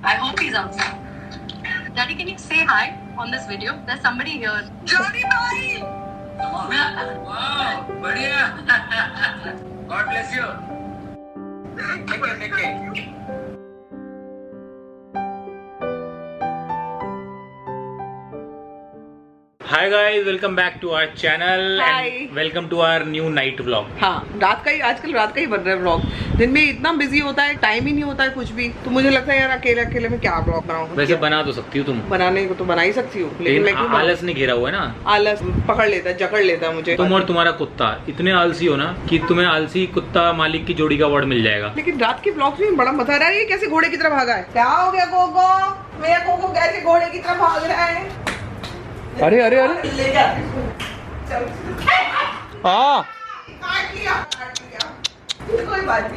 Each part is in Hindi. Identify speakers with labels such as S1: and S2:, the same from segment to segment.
S1: I hope he's outside. Daddy, can you say hi on this video? There's somebody here. Johnny bhai!
S2: Wow, बढ़िया. God bless you. Take care. Hi guys, welcome back to our channel and welcome to our new night vlog.
S3: हाँ, रात का ही आजकल रात का ही बन रहा है व्लॉग। दिन में इतना बिजी होता है, टाइम ही नहीं होता है कुछ भी, तो मुझे लगता है यार अकेले में क्या व्लॉग बनाऊं।
S2: वैसे बना तो सकती हो तुम,
S3: बनाने को तो बना ही सकती हूँ, लेकिन मैं क्यों
S2: आलस नहीं घेरा हुआ है ना।
S3: आलस पकड़ लेता है, जकड़ लेता है मुझे।
S2: तुम और तुम्हारा कुत्ता इतने आलसी हो ना कि तुम्हें आलसी कुत्ता मालिक की जोड़ी का अवार्ड मिल जाएगा।
S3: लेकिन रात के व्लॉग में बड़ा मजा आ रहा है। ये कैसे घोड़े की तरह भागा है? क्या हो गया कोको? मेरा कोको कैसे घोड़े की तरह भाग रहा है?
S2: अरे अरे अरे
S3: ले जा। चल। काट लिया। कोई बात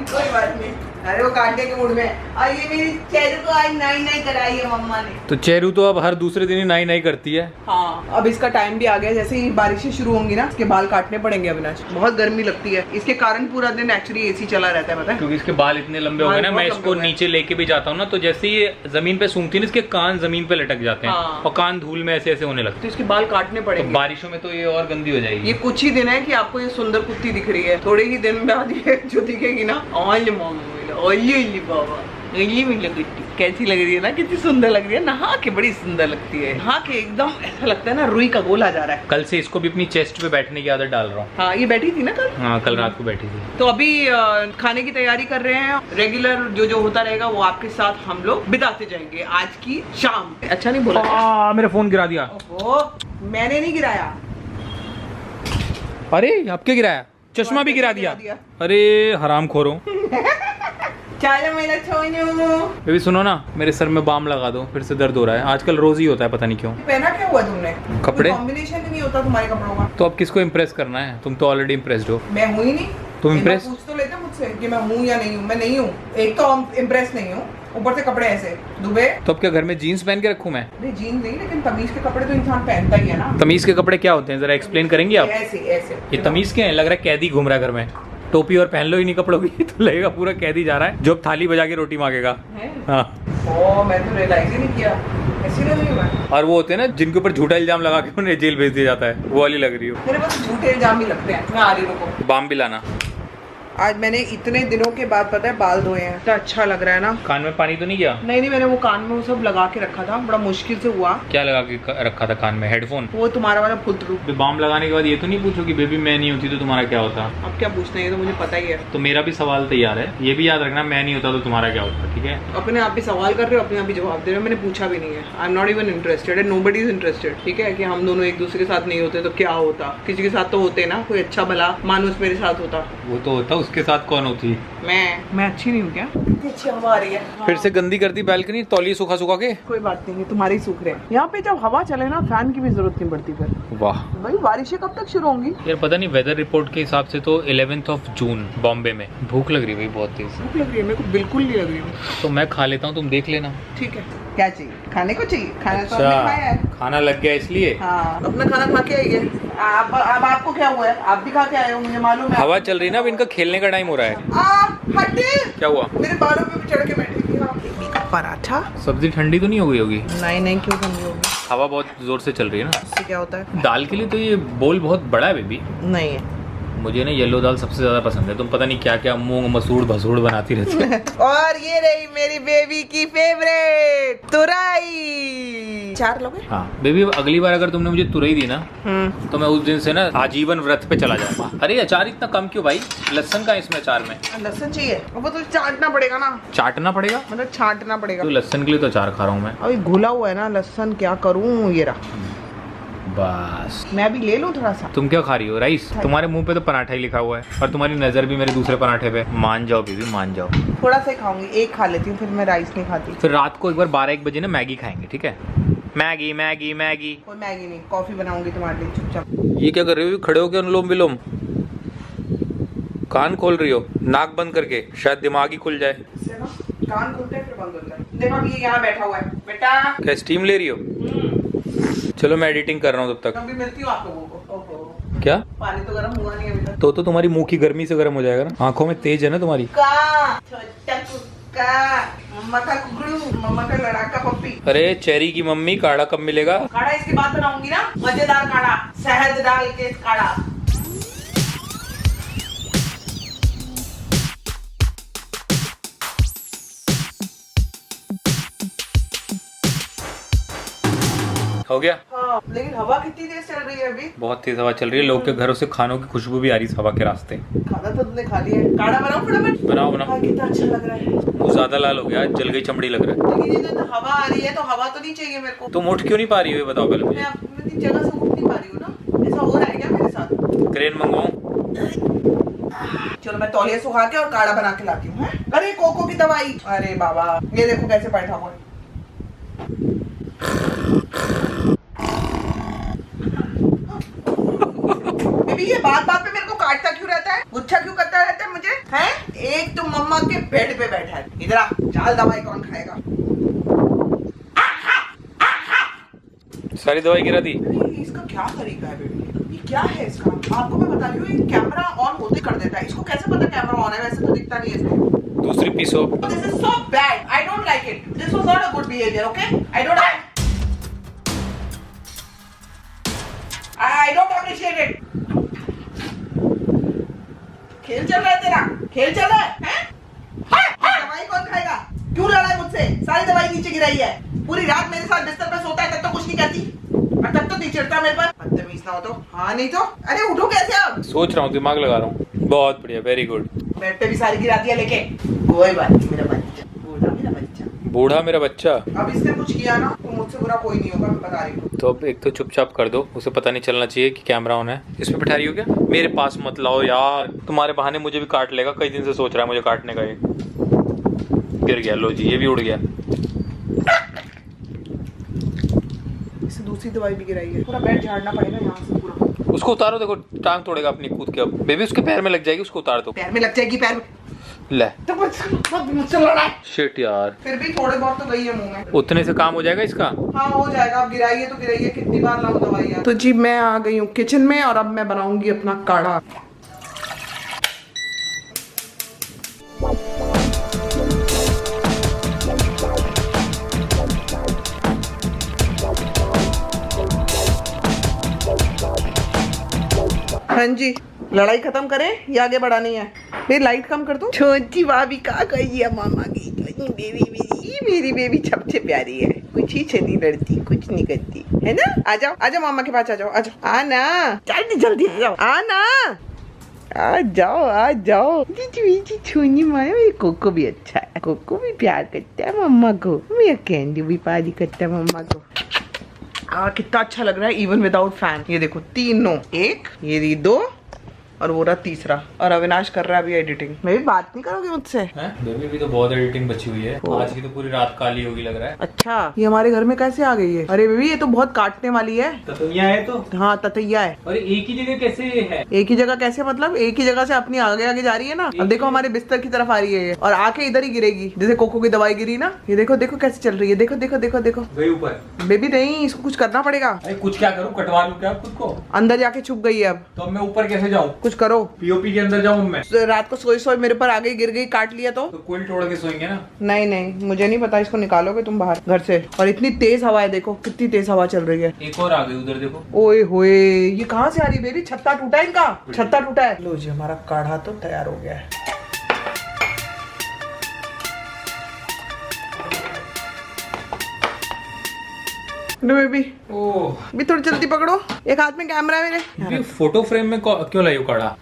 S3: नहीं। अरे वो काटने के मूड में और ये मेरी चेरू को आज नाई कराई है मम्मा ने।
S2: तो चेरू तो अब हर दूसरे दिन ही नाई करती है।
S3: हाँ, अब इसका टाइम भी आ गया। जैसे ही बारिशें शुरू होंगी ना, इसके बाल काटने पड़ेंगे अविनाश। बहुत गर्मी लगती है, इसके कारण पूरा दिन एक्चुअली एसी चला रहता है, पता है?
S2: क्योंकि इसके बाल इतने लंबे हो गए ना, मैं इसको नीचे लेके भी जाता हूँ ना, तो जैसे ही जमीन पे सूंघती है ना, इसके कान जमीन पे लटक जाते हैं।
S3: हाँ।
S2: और कान धूल में ऐसे होने लगते हैं।
S3: तो इसके बाल काटने पड़ेंगे।
S2: तो बारिशों में तो ये और गंदी हो जाएगी।
S3: ये कुछ ही दिन है कि आपको ये सुंदर कुत्ती दिख रही है, थोड़े ही दिन बाद ये जो दिखेगी ना, कैसी लग रही है ना, कितनी सुंदर लग रही है। नहा के बड़ी सुंदर लगती है, नहा के एकदम ऐसा लगता है ना रुई का गोला जा रहा है।
S2: कल से इसको भी अपनी चेस्ट पे बैठने की आदत डाल रहा हूँ।
S3: हाँ, ये बैठी थी ना कल।
S2: हाँ, कल रात को बैठी थी।
S3: तो अभी खाने की तैयारी कर रहे हैं। रेगुलर जो होता रहेगा वो आपके साथ हम लोग बिताते जाएंगे आज की शाम। अच्छा नहीं बोला?
S2: मेरा फोन गिरा दिया।
S3: ओहो, मैंने नहीं गिराया।
S2: अरे आपके गिराया? चश्मा भी गिरा दिया। अरे हराम खोरो।
S3: चलो मेरा छोनू।
S2: बेबी सुनो ना, मेरे सर में बाम लगा दो, फिर से दर्द हो रहा है। आजकल रोज ही होता है, पता नहीं क्यों।
S3: पहना क्या हुआ तुमने?
S2: कपड़े
S3: कॉम्बिनेशन ही नहीं होता तुम्हारे कपड़ों का।
S2: तो अब किसको इम्प्रेस करना है? तुम तो ऑलरेडी इम्प्रेस्ड हो।
S3: मैं हूँ ही नहीं।
S2: तुम इम्प्रेस
S3: पूछ तो लेते मुझसे कि मैं हूँ या नहीं हूँ। मैं नहीं हूँ। एक तो इम्प्रेस नहीं हूँ, ऊपर से कपड़े ऐसे दुबे।
S2: तो अब क्या घर में जीन्स पहन के रखूं मैं?
S3: नहीं, जीन्स नहीं, लेकिन तमीज के कपड़े तो इंसान पहनता ही है ना।
S2: तमीज के कपड़े क्या होते हैं, जरा एक्सप्लेन करेंगे आप?
S3: ऐसे ऐसे।
S2: ये तमीज के हैं? लग रहा है कैदी घूम रहा है घर में। टोपी और पहन लो ही नहीं कपड़ों की, तो लगेगा पूरा कैदी जा रहा है जो थाली बजा के रोटी मांगेगा। हाँ।
S3: ओ, मैं तो रियलाइज ही नहीं किया। ऐसी लग रही हूँ।
S2: और वो होते हैं ना जिनके ऊपर झूठा इल्जाम लगा के उन्हें जेल भेज दिया जाता है, वो वाली लग रही हो।
S3: मेरे पास झूठे इल्जाम ही लगते हैं। मैं आ रही हूँ।
S2: बाम भी लाना।
S3: आज मैंने इतने दिनों के बाद पता है बाल धोए हैं। इतना अच्छा लग रहा है ना।
S2: कान में पानी तो नहीं गया?
S3: नहीं, मैंने वो कान में वो सब लगा के रखा था, बड़ा मुश्किल से हुआ।
S2: क्या लगा के रखा था कान में? हेडफोन?
S3: वो तुम्हारा वाला फुलरू।
S2: बाम लगाने के बाद ये तो नहीं पूछो कि बेबी मैं नहीं होती तो तुम्हारा क्या होता?
S3: अब क्या पूछना है, तो मुझे पता ही है।
S2: तो मेरा भी सवाल तैयार है, ये भी याद रखना, मैं नहीं होता तो तुम्हारा क्या होता। ठीक है?
S3: अपने आप ही सवाल कर रहे हो, अपने आप ही जवाब दे रहे हो। मैंने पूछा भी नहीं है। I am not even interested and nobody is interested. ठीक है, कि हम दोनों एक दूसरे के साथ नहीं होते तो क्या होता। किसी के साथ तो होते ना, कोई अच्छा भला मानुस मेरे साथ होता।
S2: वो तो होता, उसके साथ कौन होती?
S3: मैं अच्छी नहीं हूँ क्या? अच्छी हवा आ रही है।
S2: फिर से गंदी कर दी बैल्कनी, तौलिए सुखा सुखा के।
S3: कोई बात नहीं, तुम्हारे ही सूख रहे हैं। यहाँ पे जब हवा चले ना, फैन की भी जरूरत नहीं पड़ती फिर।
S2: वाह
S3: भाई, बारिशें कब तक शुरू होंगी?
S2: यार पता नहीं, वेदर रिपोर्ट के हिसाब से तो 11 जून बॉम्बे में। भूख लग रही है भाई बहुत तेज।
S3: भूख लग रही है? मेरे को बिल्कुल नहीं लग रही है।
S2: तो मैं खा लेता हूँ, तुम देख लेना।
S3: ठीक है, क्या चाहिए? खाने को चाहिए? खाना तो
S2: अच्छा,
S3: हमने खाया है।
S2: खाना लग गया इसलिए?
S3: हाँ, अपना खाना खा के आइए। अब आपको क्या हुआ है? आप भी खा के आए हो, मुझे मालूम है।
S2: हवा चल रही है ना, अब इनका खेलने का टाइम हो रहा है।
S3: हटे।
S2: क्या हुआ?
S3: मेरे बालों पे भी चढ़ के बैठी थी। पराठा।
S2: सब्जी ठंडी तो नहीं हो गई होगी?
S3: नहीं, क्यों ठंडी होगी?
S2: हवा बहुत जोर से चल रही है ना।
S3: इससे क्या होता है?
S2: दाल के लिए तो ये बोल बहुत बड़ा है बेबी।
S3: नहीं है।
S2: मुझे ना येलो दाल सबसे ज्यादा पसंद है। तुम पता नहीं क्या क्या मूंग मसूड़ भसूड़ बनाती रहती है।
S3: और ये रही मेरी बेबी की फेवरेट तुरई। 4 लोग हैं?
S2: हाँ बेबी, अगली बार अगर तुमने मुझे तुरई दी ना, तो मैं उस दिन से ना आजीवन व्रत पे चला जाऊंगा। अरे अचार इतना कम क्यों भाई? लहसन का इसमें अचार में?
S3: लहसन चाहिए? वो तो चाटना पड़ेगा ना।
S2: चाटना पड़ेगा?
S3: मतलब छांटना पड़ेगा।
S2: तो लहसन के लिए तो अचार खा रहा हूँ मैं।
S3: अभी घुला हुआ है ना लहसन, क्या करूँ? ये रहा।
S2: बस
S3: मैं भी ले लूं थोड़ा सा।
S2: तुम क्या खा रही हो? राइस? तुम्हारे मुंह पे तो पराठा ही लिखा हुआ है, और तुम्हारी नजर भी मेरे दूसरे पराठे पे। मान जाओ बेबी, मान जाओ।
S3: थोड़ा सा खाऊंगी, एक खा लेती हूँ, फिर मैं राइस नहीं खाती।
S2: फिर रात को एक बार 12-1 बजे ना मैगी खाएंगे, ठीक है? Maggi Maggi Maggi.
S3: कोई मैगी नहीं, कॉफी बनाऊंगी तुम्हारे लिए चुपचाप।
S2: ये क्या कर रही हो? खड़े हो के अनुलोम विलोम? कान खोल रही हो नाक बंद करके, शायद दिमाग ही खुल जाए।
S3: कान खुलते फिर बंद होता है। देखो अभी ये यहाँ बैठा हुआ है बेटा।
S2: क्या स्टीम ले रही हो? चलो मैं एडिटिंग कर रहा हूँ तब तक।
S3: कभी मिलती हूँ आप लोगों को। ओहो,
S2: क्या?
S3: पानी तो गर्म हुआ नहीं अभी तक।
S2: तो तुम्हारी मुंह की गर्मी से गर्म हो जाएगा ना। आंखों में तेज है ना तुम्हारी।
S3: का मम्मा का कुकड़ू, मम्मा का लड़ाका पप्पी।
S2: अरे चेरी की मम्मी, काढ़ा कब मिलेगा?
S3: काढ़ा इसके बाद बनाऊंगी ना, मजेदार काढ़ा, शहद डाल के काढ़ा।
S2: हो गया?
S3: हाँ, लेकिन हवा कितनी तेज चल रही है अभी।
S2: बहुत तेज हवा चल रही है, लोग के घरों से खानों की खुशबू भी आ रही है हवा के रास्ते।
S3: खाना तो तुमने खा लिया है, काढ़ा बनाओ फटाफट।
S2: बनाओ बनाओ।
S3: हाँ, कितना अच्छा लग रहा है।
S2: मुंह ज्यादा लाल हो गया, जल गई चमड़ी लग रहा है।
S3: लेकिन ये तो हवा आ रही है, तो हवा तो नहीं चाहिए मेरे को।
S2: तुम उठ क्यों नहीं पा रही हो ये बताओ पहले
S3: मैं
S2: मुझे।
S3: अपनी जगह से उठ नहीं पा रही हूँ ना, ऐसा हो रहा है क्या मेरे साथ?
S2: क्रेन मंगवाऊं?
S3: चलो मैं तौलिया सुखा के और काढ़ा बना के लाती हूँ। अरे कोको की दवाई, अरे बाबा ये देखो कैसे बैठा हुआ है। बेबी ये बात पे मेरे को काटता क्यों रहता है, गुच्छा क्यों करता रहता है मुझे, हैं? एक तो मम्मा के बेड पे बैठा है, इधर आ, चाल दवाई कौन खाएगा?
S2: सारी दवाई गिरा दी।
S3: इसका क्या तरीका है बेबी, ये क्या है इसका? आपको मैं बता रही हूँ, ये कैमरा ऑन होते कर देता है। इसको कैसे पता कैमरा ऑन है? वैसे तो दिखता नहीं है इसको।
S2: दूसरी पीसो।
S3: This is so bad. I don't like it. This was not a good behavior, okay? I don't appreciate it. खेल चल रहा है तेरा, खेल चल रहा है, हैं? दवाई कौन खाएगा? क्यों लड़ा है मुझसे? सारी दवाई नीचे गिराई है। पूरी रात मेरे साथ बिस्तर पे सोता है, तब तो कुछ नहीं कहती, और तब तो नहीं चिढ़ता मेरे पर। बदतमीज ना हो तो। हाँ नहीं तो। अरे उठो कैसे अब?
S2: सोच रहा हूँ, दिमाग लगा रहा हूँ। बहुत बढ़िया, वेरी गुड।
S3: बेड पे भी सारी गिरा दिया लेके। कोई बात नहीं मेरा बच्चा, बूढ़ा मेरा बच्चा।
S2: बूढ़ा मेरा बच्चा।
S3: अब इसने कुछ किया ना तो मुझसे बुरा कोई नहीं होगा, मैं बता रही हूँ।
S2: तो अब एक तो चुपचाप कर दो, उसे पता नहीं चलना चाहिए कि कैमरा ऑन है। इसमें बैठा रही हो क्या? मेरे पास मत लाओ यार, तुम्हारे बहाने मुझे भी काट लेगा। कई दिन से सोच रहा है मुझे काटने का। ये गिर गया, लो जी, ये भी उड़ गया।
S3: इसे दूसरी दवाई भी गिराई है, पूरा बेड झाड़ना पड़ेगा यहाँ से पूरा।
S2: उसको उतारो, देखो टांग तोड़ेगा अपनी कूद के। अब बेबी उसके पैर में लग जाएगी, उसको उतार दो।
S3: पैर में लग जाएगी, पैर में।
S2: ले
S3: तो मुझसे लड़ा है।
S2: शिट यार,
S3: फिर भी थोड़े बहुत तो गई है मुंह में।
S2: उतने से काम हो जाएगा इसका?
S3: हाँ हो जाएगा। अब गिराई है तो गिराई है, कितनी बार लाऊं दवाई यार। तो जी मैं आ गई हूँ किचन में, और अब मैं बनाऊंगी अपना काढ़ा। हाँ जी, लड़ाई खत्म करें या आगे बढ़ानी है? मेरी लाइट कम कर दो। छोटी भाभी का कही है मामा की, मेरी बेबी सबसे प्यारी है, कुछ ही से नहीं लड़ती, कुछ नहीं करती है ना। आ जाओ आ जाओ, मामा के पास आ जाओ, आ जाओ, आना जल्दी जल्दी आ जाओ, आना आ जाओ आ जाओ। छोनी माया, मेरी कोको भी अच्छा है, कोको भी प्यार करता है मम्मा को, मेरा कैंडी भी प्यारी करता है मम्मा को। कितना अच्छा लग रहा है इवन विदाउट फैन। ये देखो तीनों, एक ये दो और वो रहा तीसरा, और अविनाश कर रहा है अभी एडिटिंग। मैं भी बात नहीं करोगे मुझसे?
S2: बेबी भी तो बहुत एडिटिंग बची हुई है, आज की तो पूरी रात काली होगी लग रहा है।
S3: अच्छा, ये हमारे घर में कैसे आ गई है? अरे बेबी ये तो बहुत काटने वाली है।
S2: ततैया है तो?
S3: हाँ ततैया है।
S2: और एक ही जगह कैसे है?
S3: एक ही जगह कैसे मतलब? एक ही जगह से अपनी आगे आगे जा रही है ना। अब देखो हमारे बिस्तर की तरफ आ रही है ये, और आके इधर ही गिरेगी, जैसे कोको की दवाई गिरी ना। ये देखो देखो कैसे चल रही है, देखो देखो देखो देखो।
S2: गई ऊपर?
S3: बेबी नहीं, इसको कुछ करना पड़ेगा।
S2: अरे कुछ क्या करूँ, कटवा लूँ क्या खुद को?
S3: अंदर जाके छुप गई है अब।
S2: तो अब मैं ऊपर कैसे जाऊँ?
S3: कुछ करो।
S2: पीओपी के अंदर जाऊँ मैं?
S3: रात को सोई सोई मेरे पर आ गई, गिर गई, काट लिया तो
S2: कोई तोड़ के सोएंगे ना।
S3: नहीं नहीं, मुझे नहीं पता, इसको निकालोगे तुम बाहर घर से। और इतनी तेज हवा है, देखो कितनी तेज हवा चल रही है।
S2: एक और आ गई उधर, देखो।
S3: ओए होए, ये कहाँ से आ रही है बेबी? छत्ता टूटा है इनका, छत्ता टूटा है। लो जी, हमारा काढ़ा तो तैयार हो गया है। लो बेबी, भी थोड़ी जल्दी पकड़ो, एक हाथ में कैमरा है मेरे।
S2: फोटो फ्रेम में क्यों लाई हो काढ़ा?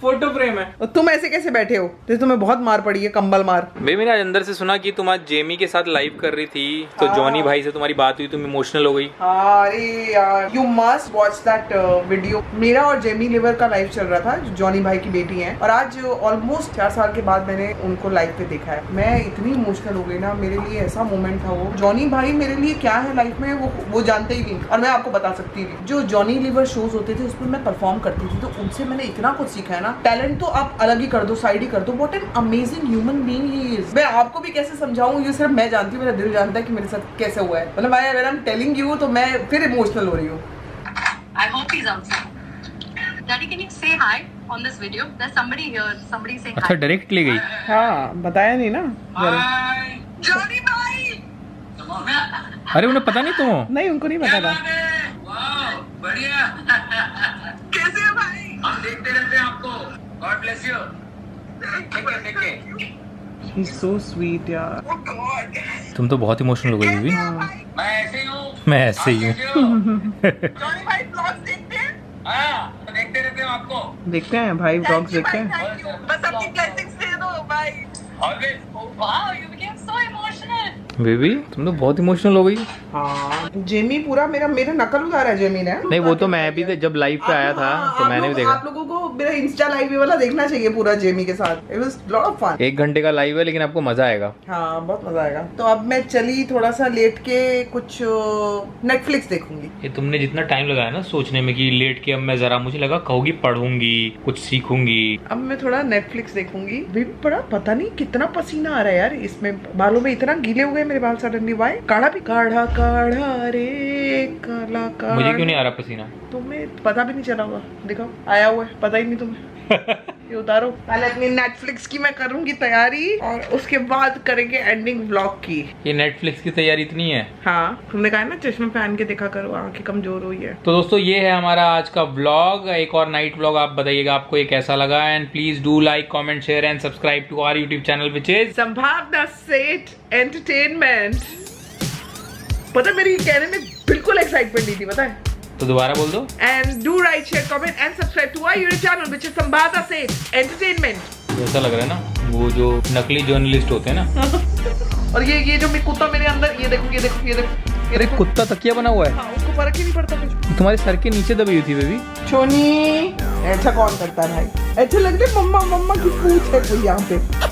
S2: फोटो फ्रेम है।
S3: और तुम ऐसे कैसे बैठे हो? जैसे तुम्हें बहुत मार पड़ी है, कंबल मार।
S2: बेबी ने अंदर से सुना कि तुम आज जेमी के साथ लाइव कर रही थी, तो जॉनी भाई से तुम्हारी बात हुई, तुम इमोशनल हो गई।
S3: अरे यार, you must watch that video. मेरा और जेमी लिवर का लाइव चल रहा था, जो जॉनी भाई की बेटी है, और आज ऑलमोस्ट 4 साल के बाद मैंने उनको लाइव पे देखा है। मैं इतनी इमोशनल हो गई ना, मेरे लिए ऐसा मोमेंट था वो। जॉनी भाई मेरे लिए क्या है लाइफ में वो जानते ही नहीं, और मैं आपको बता सकती थी। जो जॉनी लीवर शोज होते थे उसमें मैं परफॉर्म करती थी, तो उनसे मैंने इतना कुछ सीखा है ना। टैलेंट तो आप अलग ही कर दो, साइड ही कर दो। What an amazing human being he is. मैं आपको भी कैसे समझाऊं, ये सिर्फ मैं जानती हूँ, मेरा दिल जानता है कि मेरे साथ कैसे हुआ है। मतलब आई एम टेलिंग यू, तो मैं फिर इमोशनल हो रही हूँ।
S1: I hope he's outside. Daddy, can you say hi on this video. There's somebody here. Somebody saying
S2: अच्छा
S1: hi.
S2: डायरेक्ट ले गई।
S3: हाँ बताया नहीं ना जरा।
S1: Johnny bhai.
S2: अरे उन्हें पता नहीं तुम हो?
S3: नहीं उनको नहीं पता था।
S4: बढ़िया।
S1: कैसे है भाई?
S4: हम देखते रहते हैं आपको। God bless you.
S3: He's so sweet यार।
S1: Oh God.
S2: तुम तो बहुत इमोशनल हो गई बीबी।
S4: मैं ऐसे ही हूँ।
S2: मैं ऐसे ही हूँ।
S1: Johnny bhai vlogs देखते हैं?
S4: हाँ, देखते रहते हैं आपको।
S3: देखते हैं भाई व्लॉग्स देखते हैं।
S1: Thank you. बस अपनी blessings दे दो भाई।
S4: Always।
S1: Oh wow, you became so emotional.
S2: Baby तुम तो बहुत इमोशनल हो गई।
S3: हाँ जेमी पूरा मेरा नकल उतारा है जेमी ने।
S2: नहीं वो तो मैं भी जब लाइव पे आया था तो मैंने भी देखा।
S3: आप लोगों को मेरा इंस्टा लाइव वाला देखना चाहिए पूरा जेमी के साथ। It was lot of fun.
S2: 1 घंटे का लाइव है लेकिन आपको मजा आएगा।
S3: हाँ बहुत मजा आएगा। तो अब मैं चली थोड़ा सा लेट के कुछ नेटफ्लिक्स देखूंगी।
S2: ये तुमने जितना टाइम लगाया ना सोचने में कि लेट के अब मैं जरा मुझे लगा कहोगी पढ़ूंगी कुछ सीखूंगी।
S3: अब मैं थोड़ा नेटफ्लिक्स देखूंगी। भी बड़ा पता नहीं कितना पसीना आ रहा है यार इसमें। बालों में इतना गीले हो गए मेरे बाल सडनली। वाई काढ़ा भी काढ़ा काढ़ा रे काला काढ़ा।
S2: मुझे क्यों नहीं आ रहा पसीना?
S3: तुम्हें पता भी नहीं चला होगा। देखो आया हुआ है पता ही नहीं तुम्हें। ये उतारो। पहले अपनी नेटफ्लिक्स की मैं करूंगी तैयारी और उसके बाद करेंगे एंडिंग व्लॉग की।
S2: ये नेटफ्लिक्स की तैयारी इतनी है?
S3: हाँ तुमने कहा ना चश्मे पहन के देखा करो आंखें कमजोर हुई है।
S2: तो दोस्तों ये है हमारा आज का व्लॉग। एक और नाइट व्लॉग। आप बताइएगा आपको ये कैसा लगा and please do like comment share and subscribe to our YouTube channel which is
S3: Sambhavna Seth entertainment. पता है मेरी कहने में बिल्कुल एक्साइटमेंट नहीं थी पता है।
S2: तो दोबारा बोल दो।
S3: And do like share comment and subscribe to our YouTube channel which is Sambhavna Seth entertainment.
S2: ऐसा लग रहा है ना वो जो नकली जर्नलिस्ट होते हैं ना।
S3: और ये जो कुत्ता मेरे अंदर ये देखो ये देखो ये देखो।
S2: अरे कुत्ता तकिया बना हुआ है।
S3: हाँ, उसको फर्क ही नहीं पड़ता कुछ।
S2: तुम्हारे सर के नीचे दबी हुई थी बेबी।
S3: छोनी ऐसा कौन करता है भाई? ऐसे लगते मम्मा मम्मा की पूछ है कोई यहाँ पे।